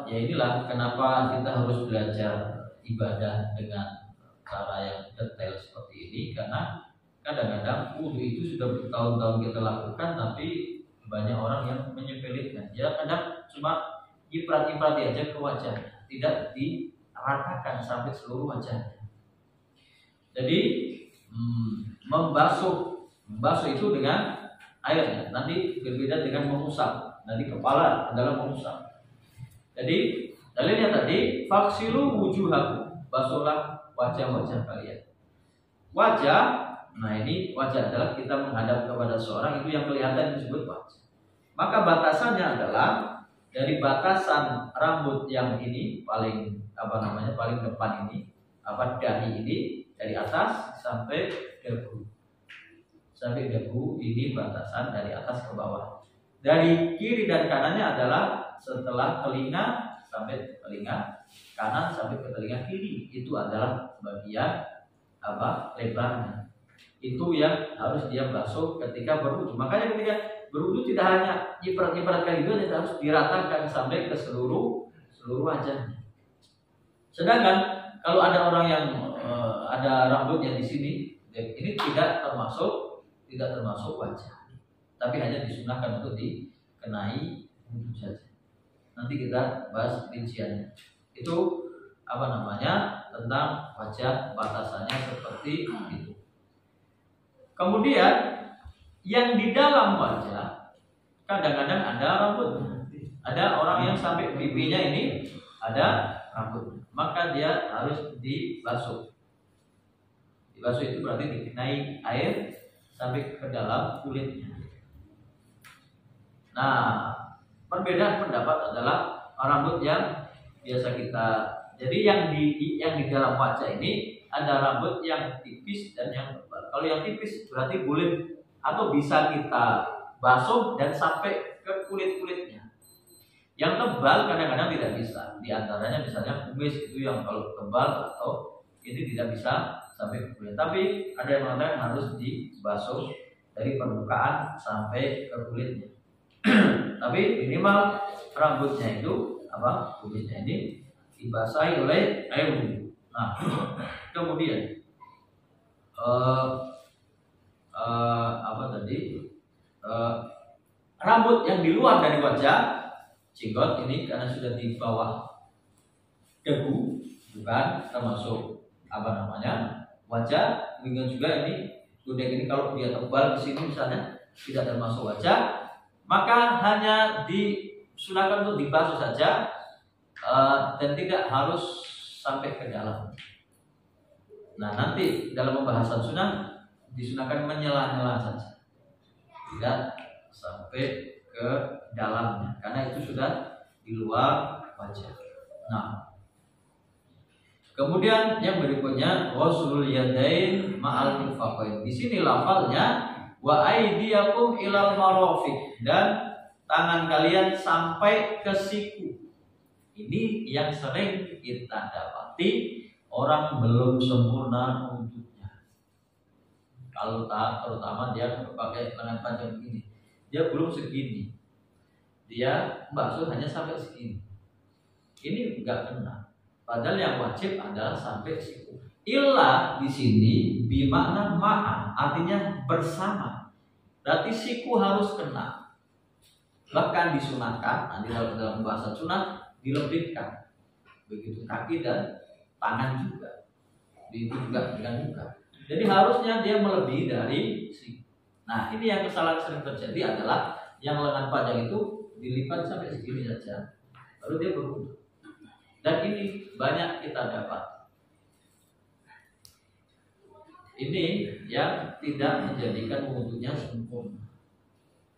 S1: Ya inilah kenapa kita harus belajar ibadah dengan cara yang detail seperti ini, karena kadang-kadang wudhu itu sudah bertahun-tahun kita lakukan, tapi banyak orang yang menyepelekan. Ya kadang cuma nyiprat-nyiprati aja ke wajah, tidak diratakan sampai seluruh wajahnya. Jadi membasuh itu dengan airnya. Nanti berbeda dengan mengusap. Nanti kepala adalah mengusap. Jadi dalilnya tadi faksilu wujuhakum, basuhlah wajah-wajah kalian. Wajah, nah ini wajah adalah kita menghadap kepada seorang, itu yang kelihatan disebut wajah. Maka batasannya adalah dari batasan rambut yang ini paling paling depan ini, dahi ini, dari atas sampai dagu. Sampai dagu ini batasan dari atas ke bawah. Dari kiri dan kanannya adalah setelah telinga sampai telinga kanan sampai ke telinga kiri, itu adalah bagian lebarnya. Itu yang harus dia basuh ketika berwudu. Makanya ketika berwudu tidak hanya nyiprat-nyiprat kali itu, harus diratakan sampai ke seluruh wajahnya. Sedangkan kalau ada orang yang ada rambutnya di sini, ini tidak termasuk wajah, tapi hanya disunahkan untuk dikenai wudu saja. Nanti kita bahas rinciannya. Itu tentang wajah, batasannya seperti itu. Kemudian yang di dalam wajah kadang-kadang ada rambutnya. Ada orang yang sampai pipinya ini ada rambut, maka dia harus dibasuh. Dibasuh itu berarti dikenai air sampai ke dalam kulitnya. Nah, perbedaan pendapat adalah rambut yang biasa kita. Jadi yang di dalam wajah ini ada rambut yang tipis dan yang tebal. Kalau yang tipis berarti boleh atau bisa kita basuh dan sampai ke kulit-kulitnya. Yang tebal kadang-kadang tidak bisa. Di antaranya misalnya kumis itu yang kalau tebal atau ini tidak bisa sampai ke kulit. Tapi ada yang mengatakan harus dibasuh dari permukaan sampai ke kulitnya. Tapi minimal rambutnya itu kulitnya ini dibasahi oleh air wudhu. Nah, kemudian rambut yang di luar dari wajah, jenggot ini karena sudah di bawah dagu, bukan termasuk wajah. Demikian juga ini gudeg ini kalau dia tebal di sini misalnya tidak termasuk wajah, maka hanya disunahkan untuk dibasuh saja dan tidak harus sampai ke dalam. Nah, nanti dalam pembahasan sunnah disunahkan menyela-nyela saja, tidak sampai ke dalamnya, karena itu sudah di luar wajah. Nah, kemudian yang berikutnya ghuslul yadain ma'al mirfaqain. Di sini lafalnya wa aydiyakum ilal marafiq, dan tangan kalian sampai ke siku. Ini yang sering kita dapati orang belum sempurna wudhunya. Kalau terutama dia pakai lengan panjang begini, dia belum segini, dia basuh hanya sampai segini. Ini enggak kena. Padahal yang wajib adalah sampai siku. Illa di sini bimakna ma'a, artinya bersama. Berarti siku harus kena. Bahkan disunahkan nanti dalam pembahasan sunah dilebihkan. Begitu kaki dan tangan juga, itu juga dengan muka. Jadi harusnya dia melebihi dari siku. Nah, ini yang kesalahan sering terjadi adalah yang lengan panjang itu dilipat sampai segini saja, lalu dia berwudu. Dan ini banyak kita dapat. Ini yang tidak menjadikan wudunya sempurna.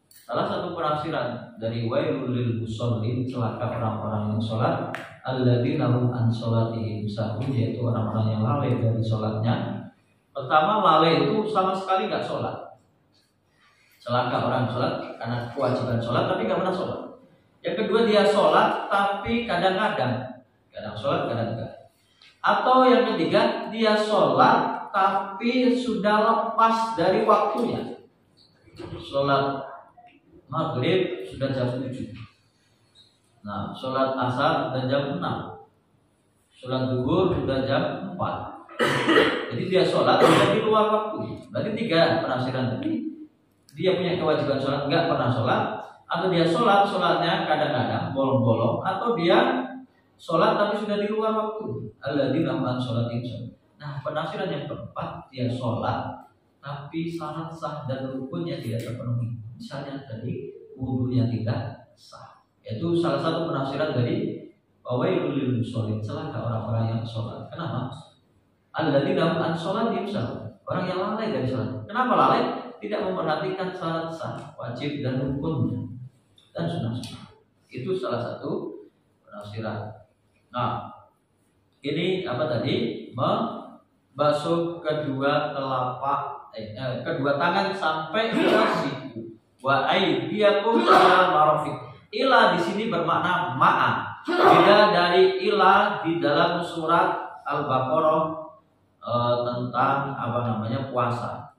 S1: Salah satu penafsiran dari wailul lil musallin, celaka orang-orang yang sholat, alladzina hum an sholatihim sahun, yaitu orang-orang yang lalai dari sholatnya. Pertama, lalai itu sama sekali nggak sholat. Celaka orang sholat karena kewajiban sholat tapi nggak pernah sholat. Yang kedua, dia sholat tapi kadang-kadang, kadang sholat kadang enggak. Atau yang ketiga, dia sholat tapi sudah lepas dari waktunya. Sholat maghrib sudah jam 7. Nah, sholat asar sudah jam 6. Sholat zuhur sudah jam 4. Jadi dia sholat sudah di luar waktu. Berarti 3 penafsiran tadi. Dia punya kewajiban sholat, nggak pernah sholat, atau dia sholatnya kadang-kadang bolong-bolong, atau dia sholat tapi sudah di luar waktu. Alladzina hum an sholatihim. Nah, penafsiran yang keempat, dia sholat tapi syarat sah dan rukunnya tidak terpenuhi. Misalnya tadi wudunya tidak sah. Itu salah satu penafsiran dari wailul lil musallin, celaka orang-orang yang sholat. Kenapa? Alladzina hum an sholatihim sahun. Orang yang lalai dari sholat. Kenapa lalai? Tidak memperhatikan syarat sah, wajib dan rukunnya dan sunnah. Itu salah satu penafsiran. Nah, ini apa tadi? Membasuh kedua tangan sampai ke siku. Wa aydiyakum ila marafiq. Ila di sini bermakna ma'a. Beda dari ila di dalam surat Al-Baqarah tentang puasa.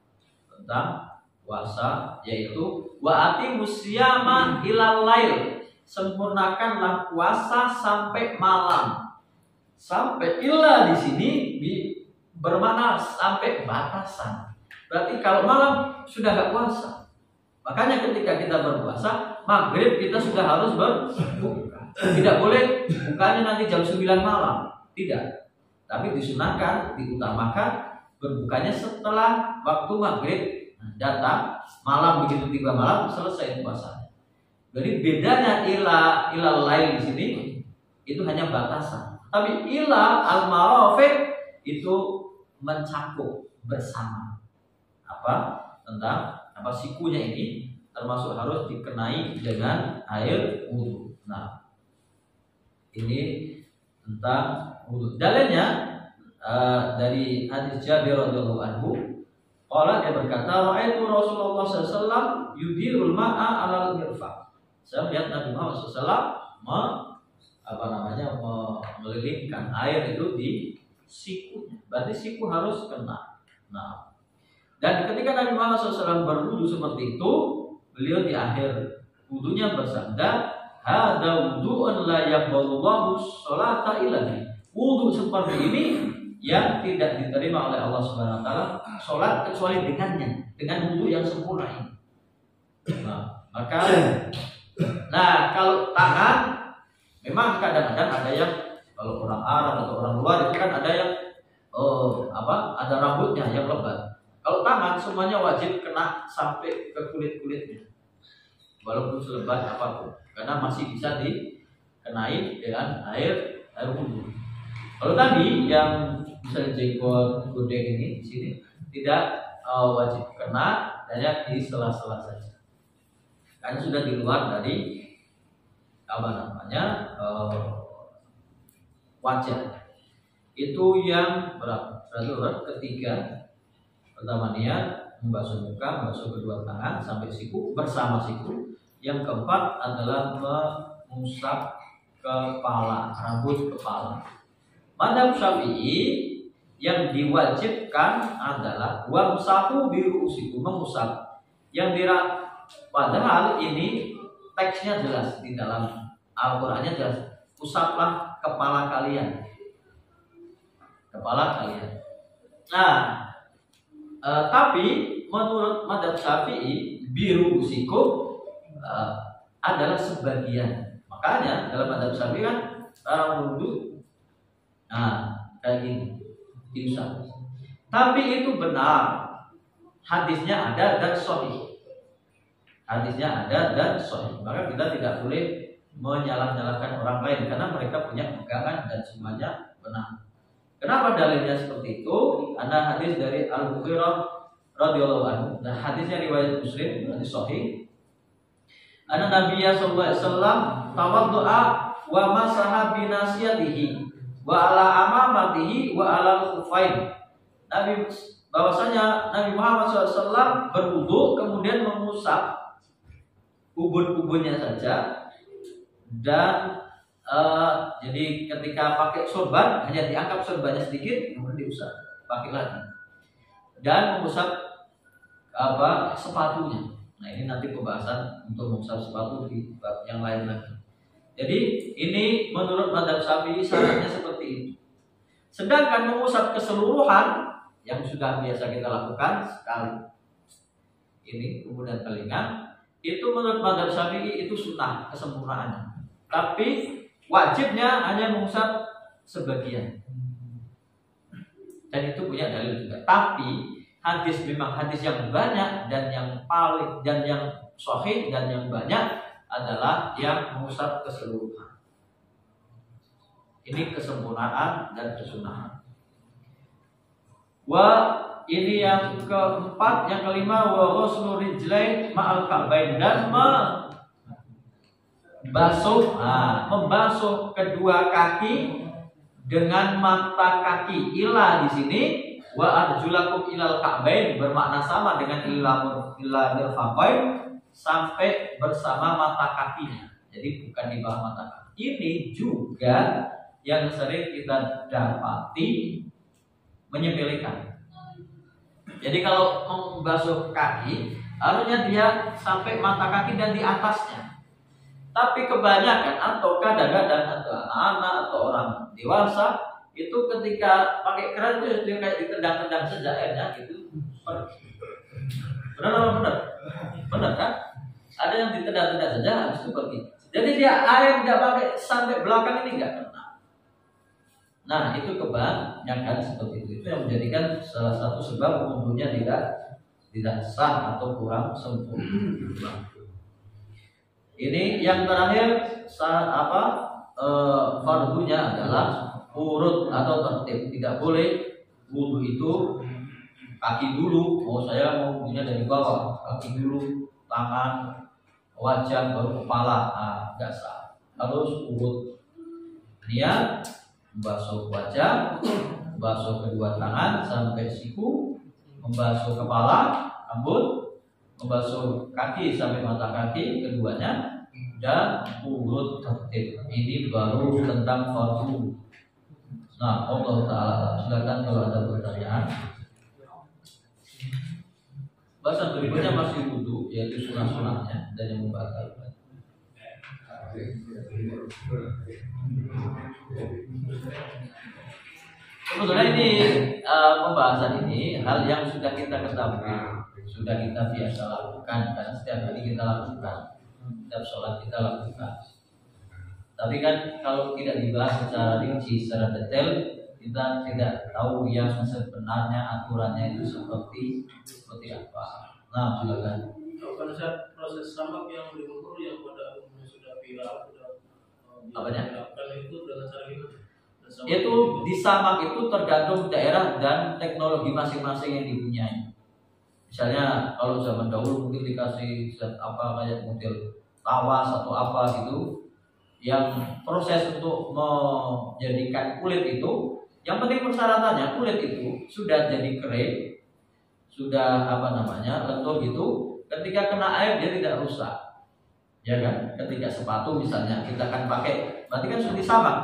S1: Tentang puasa, yaitu wa atimus siyama ilal lail. Sempurnakanlah puasa sampai malam. Sampai ila di sini bermakna sampai batasan. Berarti kalau malam sudah gak puasa. Makanya ketika kita berpuasa, maghrib kita sudah harus berbuka. Tidak boleh bukanya nanti jam 9 malam. Tidak. Tapi disunahkan, diutamakan berbukanya setelah waktu maghrib datang, malam begitu tiba malam selesai puasanya. Jadi bedanya ilal lail di sini itu hanya batasan. Tapi ila al-marafiq itu mencakup bersama. Tentang sikunya ini termasuk harus dikenai dengan air wudu. Nah, ini tentang wudu. Dalilnya dari hadis Jabir radhiyallahu anhu, qala, dia berkata, ra'aitu Rasulullah sallallahu alaihi wasallam yudirul ma'a 'alal mirfaq. Saya melihat Nabi Muhammad sallallahu melilingkan air itu di sikunya. Berarti siku harus kena. Nah, dan ketika Nabi Muhammad SAW berwudu seperti itu, beliau di akhir wudunya bersabda, hadza wudu'un la yaqbalullahu sholata illa. Wudu seperti ini yang tidak diterima oleh Allah Subhanahu wa taala salat kecuali dengannya, dengan wudu yang sempurna ini. Nah, kalau tangan memang kadang-kadang ada yang, kalau orang Arab atau orang luar itu kan ada yang ada rambutnya yang lebat. Kalau tangan semuanya wajib kena sampai ke kulit-kulitnya. Walaupun selebat apapun, karena masih bisa dikenai dengan air wudu. Kalau tadi yang misalnya jenggot, gudeg ini di sini tidak wajib kena, hanya di sela-sela saja. Karena sudah di luar dari wajah. Itu yang berapa? Ketiga. Pertama niat membasuh muka, membasuh kedua tangan sampai siku bersama siku. Yang keempat adalah mengusap kepala, rambut kepala. Mazhab Syafi'i yang diwajibkan adalah wamsahu biru'usikum, mengusap. Padahal ini teksnya jelas di dalam Al-Qur'annya jelas. Usaplah kepala kalian. Kepala kalian. Nah, tapi menurut mazhab Syafi'i biru'usikum adalah sebagian. Makanya dalam mazhab Syafi'i kan orang wudu, kayak gini diusap. Tapi itu benar, hadisnya ada dan sahih. Hadisnya ada dan sahih. Maka kita tidak boleh menyalah-nyalahkan orang lain karena mereka punya pegangan dan semuanya benar. Kenapa dalilnya seperti itu? Ada hadis dari Al-Bukhari radhiyallahu anhu. Dan hadisnya riwayat Muslim, hadis sahih. Anna Nabiyya sallallahu alaihi wasallam tawaddu'a wa masaha bi nasiyatihi wa ala amamatihi wa ala al-khuffain. Nabi bahwasanya Nabi Muhammad SAW berwudu kemudian mengusap ubun-ubunnya saja dan jadi ketika pakai sorban hanya diangkat sorbannya sedikit kemudian diusap pakai lagi dan mengusap sepatunya. Nah ini nanti pembahasan untuk mengusap sepatu di bab yang lain lagi. Jadi ini menurut mazhab Syafi'i syaratnya seperti itu. Sedangkan mengusap keseluruhan yang sudah biasa kita lakukan sekali ini kemudian telinga itu menurut mazhab Syafi'i itu sunnah kesempurnaannya. Tapi wajibnya hanya mengusap sebagian. Dan itu punya dalil juga. Tapi hadis memang hadis yang banyak dan yang paling dan yang sahih dan yang banyak adalah yang mengusap keseluruhan. Ini kesempurnaan dan kesunahan. Ini yang keempat, yang kelima wa ghuslu rijlain ma'al ka'bain dan membasuh kedua kaki dengan mata kaki. Ila di sini wa arjulakum ilal ka'bain bermakna sama dengan ila mirfaqain sampai bersama mata kakinya. Jadi bukan di bawah mata kaki. Ini juga yang sering kita dapati menyepelekan. Jadi kalau membasuh kaki harusnya dia sampai mata kaki dan di atasnya. Tapi kebanyakan atau kadang-kadang atau anak-anak atau orang dewasa itu ketika pakai keran itu dia kayak ditendang-tendang saja airnya gitu. Benar apa benar? Benar kan? Ada yang ditendang-tendang saja habis itu pergi. Jadi dia air tidak pakai sampai belakang ini enggak kena. Nah itu kebanyakan seperti itu. Itu yang menjadikan salah satu sebab wudunya tidak sah atau kurang sempurna. Ini yang terakhir fardunya adalah urut atau tertib. Tidak boleh wudu itu kaki dulu. Saya mau wudunya dari bawah, kaki dulu, tangan, wajah, baru kepala. Enggak sah. Harus urut. Niat membasuh wajah, membasuh kedua tangan sampai siku, membasuh kepala, rambut, membasuh kaki sampai mata kaki keduanya, dan urut tertib. Ini baru tentang fardu. Nah, Allah Ta'ala silakan kalau ada pertanyaan. Bahasan berikutnya masih wudu, yaitu sunah-sunahnya dan yang membatalkan. Sebetulnya ini pembahasan ini hal yang sudah kita ketahui, sudah kita biasa lakukan karena setiap hari kita lakukan, setiap sholat kita lakukan. Tapi kan kalau tidak dibahas secara rinci, secara detail, kita tidak tahu yang sebenarnya aturannya itu seperti apa. Nah, silakan.
S2: Pada saat proses samak yang diukur yang pada umumnya sudah viral, sudah
S1: dilakukan
S2: itu dengan cara gimana?
S1: Itu di samak itu tergantung daerah dan teknologi masing-masing yang dipunyai. Misalnya kalau zaman dahulu mungkin dikasih kayak model tawas atau apa gitu, yang proses untuk menjadikan kulit itu, yang penting persyaratannya kulit itu sudah jadi kering, sudah lentur gitu. Ketika kena air dia tidak rusak, ya kan? Ketika sepatu misalnya kita akan pakai, berarti kan sudah disamak.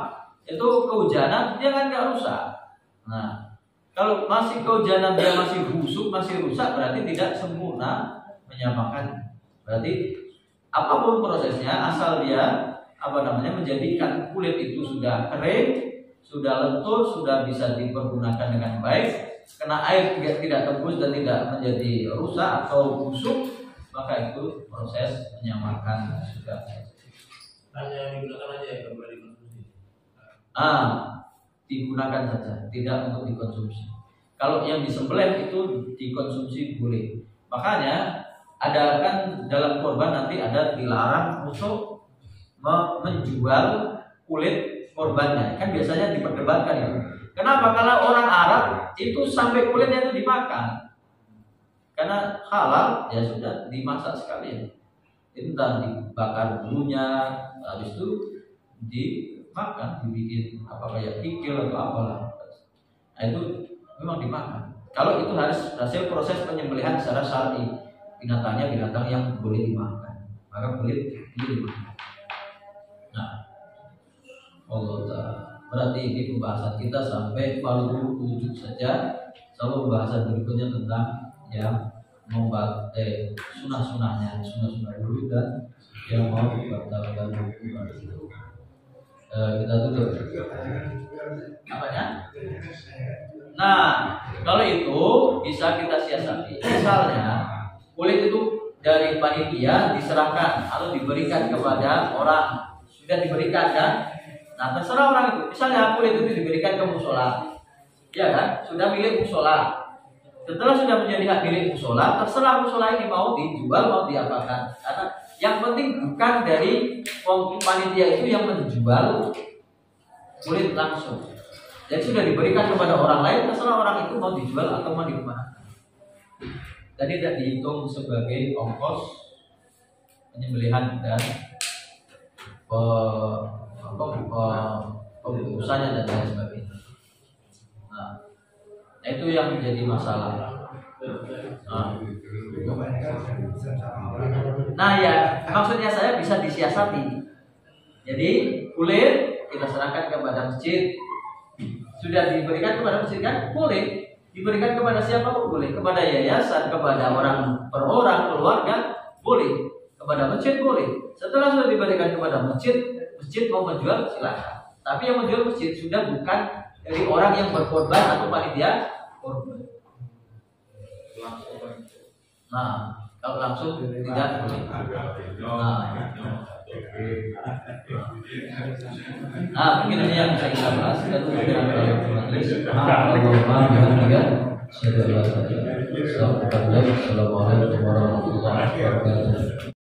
S1: Itu kehujanan dia kan nggak rusak. Nah, kalau masih kehujanan dia masih busuk, masih rusak, berarti tidak sempurna menyamakan. Berarti apapun prosesnya, asal dia menjadikan kulit itu sudah kering, sudah lentur, sudah bisa dipergunakan dengan baik, kena air tidak tembus dan tidak menjadi rusak atau busuk, maka itu proses menyamakan sudah.
S2: Hanya digunakan aja ya, kembali konsumsi.
S1: digunakan saja, tidak untuk dikonsumsi. Kalau yang disembelih itu dikonsumsi boleh. Makanya ada kan dalam kurban nanti ada dilarang untuk menjual kulit kurbannya. Kan biasanya diperdebatkan itu. Kenapa? Kalau orang Arab itu sampai kulitnya itu dimakan. Karena halal ya sudah dimasak sekalian. Entah dibakar bulunya, habis itu dimakan, dibikin apa kayak kikil atau apalah. Nah itu memang dimakan. Kalau itu harus hasil proses penyembelihan secara syar'i, binatangnya binatang yang boleh dimakan, maka kulit dimakan. Nah, Allah Ta'ala. Berarti ini pembahasan kita sampai fardu wujud saja. Sama pembahasan berikutnya tentang yang sunah-sunahnya, sunah-sunah dulu dan yang mau dibatalkan itu. Kita tutup. Apanya? Nah, kalau itu bisa kita siasati. Misalnya kulit itu dari panitia diserahkan atau diberikan kepada orang, sudah diberikan kan? Nah terserah orang itu. Misalnya kulit itu diberikan ke musola, ya kan? Sudah milik musola. Setelah sudah menjadi hak milik musola, terserah musola ini mau dijual mau diapakan. Karena yang penting bukan dari panitia itu yang menjual kulit langsung. Jadi sudah diberikan kepada orang lain, terserah orang itu mau dijual atau mau dimanfaatkan. Jadi tidak dihitung sebagai ongkos penyembelihan dan pembungkusannya dan lain sebagainya. Nah, itu yang menjadi masalah. Nah ya, maksudnya saya bisa disiasati. Jadi kulit kita serahkan kepada masjid. Sudah diberikan kepada masjid kan? Boleh. Diberikan kepada siapa pun boleh. Kepada yayasan, kepada orang per orang, keluarga, boleh. Kepada masjid boleh. Setelah sudah diberikan kepada masjid, masjid mau menjual silakan. Tapi yang menjual masjid sudah bukan dari orang yang berkorban atau panitia korban. Nah, kalau langsung tidak boleh. Nah, mungkin ini yang bisa kita bahas. Kita tutup dengan Assalamualaikum warahmatullahi wabarakatuh.